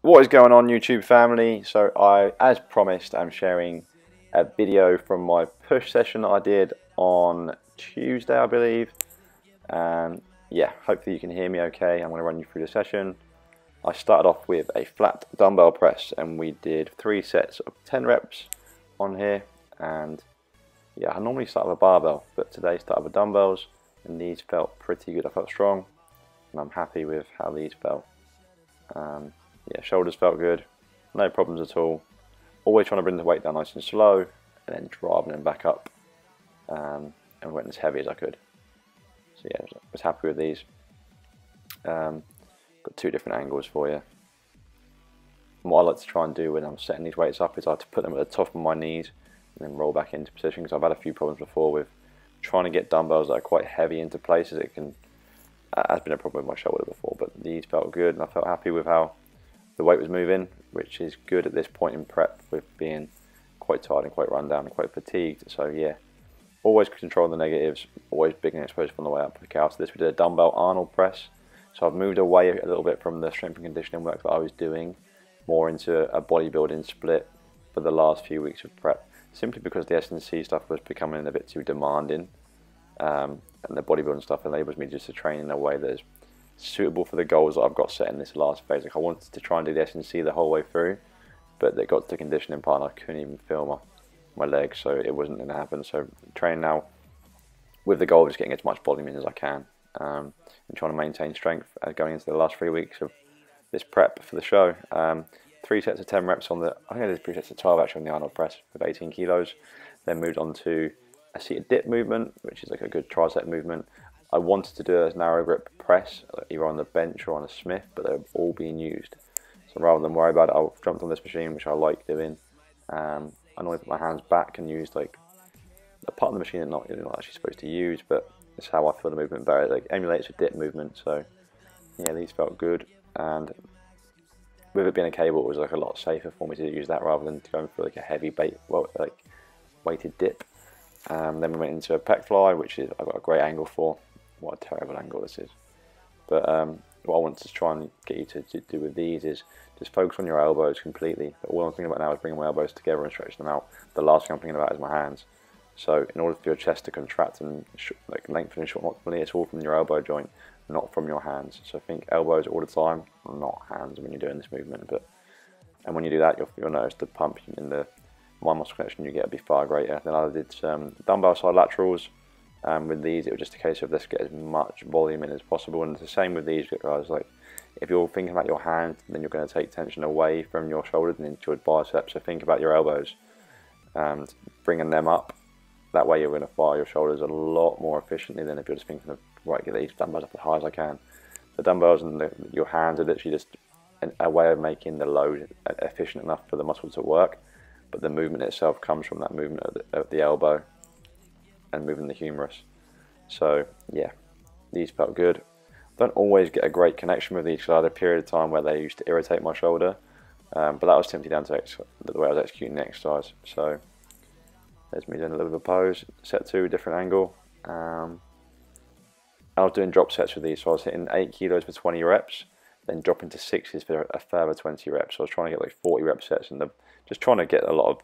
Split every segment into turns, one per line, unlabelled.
What is going on, YouTube family? So as promised, I'm sharing a video from my push session that I did on Tuesday, I believe. And yeah, hopefully you can hear me okay. I'm going to run you through the session. I started off with a flat dumbbell press and we did 3 sets of 10 reps on here. And yeah, I normally start with a barbell, but today I started with dumbbells and these felt pretty good. I felt strong and I'm happy with how these felt. Yeah, shoulders felt good, no problems at all. Always trying to bring the weight down nice and slow, and then driving them back up, and went as heavy as I could. So yeah, I was happy with these. Got 2 different angles for you. And what I like to try and do when I'm setting these weights up is I like to put them at the top of my knees and then roll back into position, because I've had a few problems before with trying to get dumbbells that are quite heavy into places. It has been a problem with my shoulder before, but these felt good and I felt happy with how the weight was moving, which is good at this point in prep with being quite tired and quite run down and quite fatigued. So yeah, always control the negatives, always big and explosive on the way up. Okay, after this we did a dumbbell Arnold press. So I've moved away a little bit from the strength and conditioning work that I was doing, more into a bodybuilding split for the last few weeks of prep, simply because the S&C stuff was becoming a bit too demanding, and the bodybuilding stuff enables me just to train in a way that is suitable for the goals that I've got set in this last phase. Like, I wanted to try and do the S&C the whole way through, but they got to the conditioning part and I couldn't even feel my legs, so it wasn't going to happen. So training now with the goal of just getting as much volume in as I can, and trying to maintain strength going into the last 3 weeks of this prep for the show. 3 sets of 10 reps on the, I think I did 3 sets of 12 actually on the Arnold press with 18 kilos. Then moved on to a seated dip movement, which is like a good tricep movement. I wanted to do a narrow grip press, either on the bench or on a Smith, but they're all being used. So rather than worry about it, I jumped on this machine, which I like doing. I normally put my hands back and use like a part of the machine that you're not actually supposed to use, but it's how I feel the movement better. It like emulates a dip movement. So yeah, these felt good, and with it being a cable, it was like a lot safer for me to use that rather than going for like a heavy weighted dip. Then we went into a pec fly, which is I've got a great angle for. What a terrible angle this is. But what I want to try and get you to do with these is just focus on your elbows completely. But all I'm thinking about now is bringing my elbows together and stretching them out. The last thing I'm thinking about is my hands. So in order for your chest to contract and lengthen and shorten optimally, it's all from your elbow joint, not from your hands. So think elbows all the time, not hands when you're doing this movement. And when you do that, you'll notice the pump in the muscle connection you get will be far greater. Then I did some dumbbell side laterals. With these, it was just a case of let's get as much volume in as possible, and it's the same with these guys. Like, if you're thinking about your hand, then you're going to take tension away from your shoulders and into your biceps. So think about your elbows and bringing them up. That way, you're going to fire your shoulders a lot more efficiently than if you're just thinking of get these dumbbells up as high as I can. The dumbbells and your hands are literally just a way of making the load efficient enough for the muscle to work, but the movement itself comes from that movement of the elbow and moving the humerus. So yeah, these felt good. Don't always get a great connection with these because I had a period of time where they used to irritate my shoulder, but that was simply down to the way I was executing the exercise. So there's me doing a little bit of a pose, set 2, different angle. I was doing drop sets with these, so I was hitting 8 kilos for 20 reps, then dropping to 6s for a further 20 reps. So I was trying to get like 40 rep sets, and just trying to get a lot of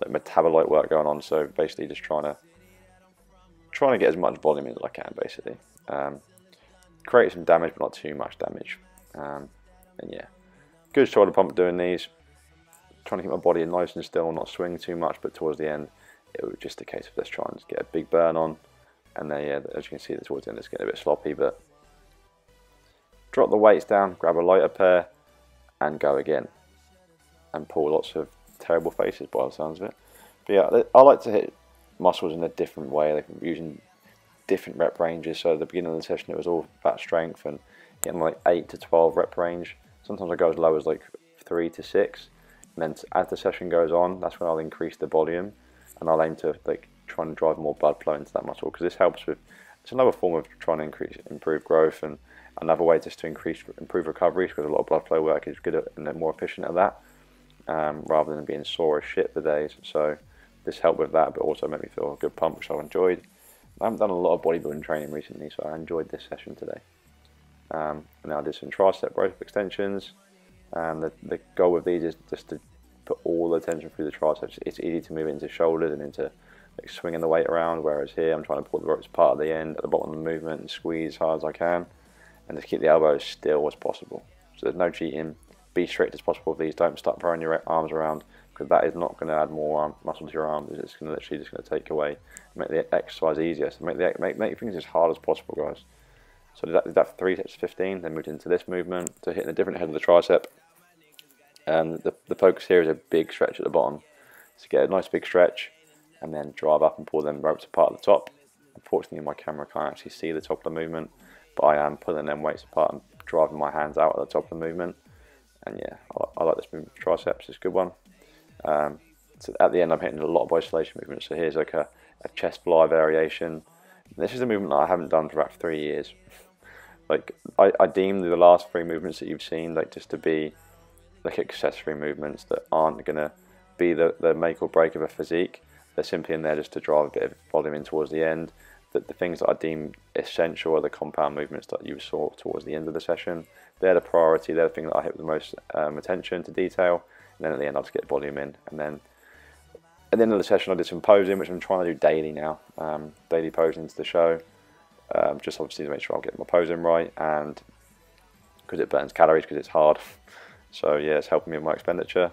like metabolite work going on. So basically just trying to get as much volume as I can, basically. Create some damage, but not too much damage. And yeah, good shoulder pump doing these. Trying to keep my body nice and still, not swing too much, but towards the end, it was just a case of let's try and get a big burn on. And then, yeah, as you can see, towards the end, it's getting a bit sloppy, but drop the weights down, grab a lighter pair, and go again. And pull lots of terrible faces by the sounds of it. But yeah, I like to hit muscles in a different way, like using different rep ranges. So at the beginning of the session it was all about strength and getting like 8 to 12 rep range. Sometimes I go as low as like 3 to 6, and then as the session goes on, that's when I'll increase the volume and I'll aim to like try and drive more blood flow into that muscle, because this helps with, it's another form of trying to improve growth, and another way just to improve recovery, because a lot of blood flow work is good and more efficient at that, rather than being sore as shit for days. So this helped with that, but also made me feel a good pump, which I enjoyed. I haven't done a lot of bodybuilding training recently, so I enjoyed this session today. And then I did some tricep rope extensions, And the goal with these is just to put all the tension through the triceps. It's easy to move into shoulders and into like swinging the weight around, whereas here I'm trying to pull the ropes part of the end at the bottom of the movement and squeeze as hard as I can, and just keep the elbows still as possible. So there's no cheating. Be strict as possible with these. Don't start throwing your arms around, because that is not going to add more muscle to your arms. It's going to literally just going to take away, make the exercise easier. So make things as hard as possible, guys. So did that for 3 sets of 15. Then moved into this movement to hitting a different head of the tricep. And the focus here is a big stretch at the bottom. So get a nice big stretch, and then drive up and pull them ropes apart at the top. Unfortunately, my camera can't actually see the top of the movement, but I am pulling them weights apart and driving my hands out at the top of the movement. And yeah, I like this movement for triceps. It's a good one. So at the end, I'm hitting a lot of isolation movements. So here's like a chest fly variation. This is a movement that I haven't done for about 3 years. Like I deem the last 3 movements that you've seen like just to be like accessory movements that aren't going to be the make or break of a physique. They're simply in there just to drive a bit of volume in towards the end. The things that I deem essential are the compound movements that you saw towards the end of the session. They're the priority. They're the thing that I hit with the most attention to detail. And then at the end, I'll just get volume in. And then at the end of the session, I did some posing, which I'm trying to do daily now. Daily posing to the show. Just obviously to make sure I'll get my posing right, and because it burns calories, because it's hard. So yeah, it's helping me with my expenditure.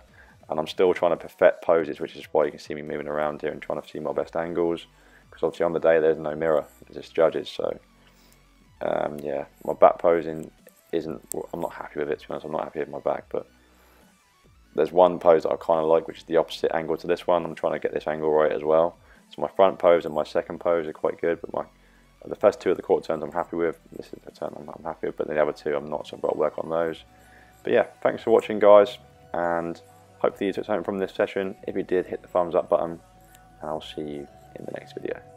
And I'm still trying to perfect poses, which is why you can see me moving around here and trying to see my best angles. Because obviously on the day there's no mirror, it's just judges. So yeah, my back posing I'm not happy with it, to be honest. I'm not happy with my back, but there's one pose that I kind of like, which is the opposite angle to this one. I'm trying to get this angle right as well. So my front pose and my second pose are quite good, but the first 2 of the quarter turns I'm happy with. This is the turn I'm happy with, but the other 2 I'm not, so I've got to work on those. But yeah, thanks for watching, guys, and hopefully you took something from this session. If you did, hit the thumbs up button, and I'll see you in the next video.